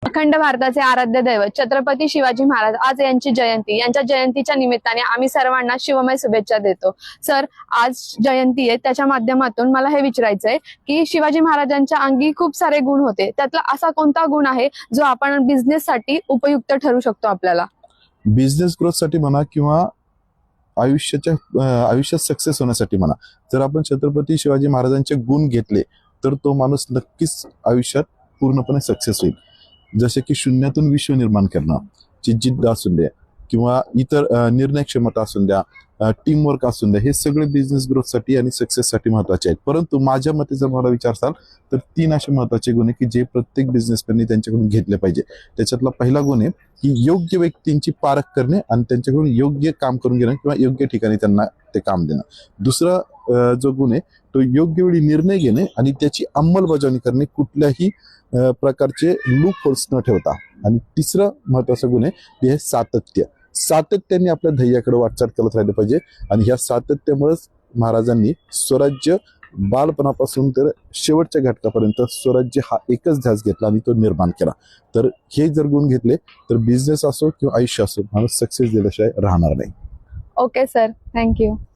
अखंड भारताचे आराध्य दैवत छत्रपती शिवाजी महाराज आज यांची जयंती, यांच्या जयंतीच्या निमित्ताने आम्ही सर्वांना शिवमय शुभेच्छा देतो. सर, आज जयंती आहे, त्याच्या माध्यमातून मला हे विचारायचंय की शिवाजी महाराजांच्या अंगी खूप सारे गुण होते, त्यातला असा कोणता गुण आहे जो आपण बिझनेस साठी उपयुक्त ठरू शकतो आपल्याला? बिझनेस ग्रोथ साठी म्हणा किंवा आयुष्यात सक्सेस होण्यासाठी म्हणा, जर आपण छत्रपती शिवाजी महाराजांचे गुण घेतले तर तो माणूस नक्कीच आयुष्यात पूर्णपणे सक्सेस होईल. जसे की शून्यातून विश्व निर्माण करणं, जिद्द असून द्या किंवा इतर निर्णय क्षमता असून द्या, टीम वर्क असून द्या, हे सगळे बिझनेस ग्रोथ साठी आणि सक्सेस साठी महत्वाचे आहेत. परंतु माझ्या मते जर मला विचारसाल तर 3 असे महत्वाचे गुण आहे की जे प्रत्येक बिझनेसमॅनने त्यांच्याकडून घेतले पाहिजे. त्याच्यातला पहिला गुण आहे की योग्य व्यक्तींची पारख करणे आणि त्यांच्याकडून योग्य काम करून घेणं किंवा योग्य ठिकाणी त्यांना ते काम देणं. दुसरा जो गुण आहे तो योग्य वेळी निर्णय घेणे आणि त्याची अंमलबजावणी करणे, कुठल्याही प्रकारचे लूप होल्स न ठेवता. आणि तिसरं महत्वाचं गुण आहे ते आहे सातत्याने आपल्या ध्येयाकडे वाटचाल करत राहिले पाहिजे. आणि ह्या सातत्यामुळेच महाराजांनी स्वराज्य बालपणापासून तर शेवटच्या घटकापर्यंत स्वराज्य हा एकच ध्यास घेतला आणि तो निर्माण केला. तर हे जर गुण घेतले तर बिझनेस असो किंवा आयुष्य असो, माणूस सक्सेस दिल्याशिवाय राहणार नाही. Okay sir, thank you.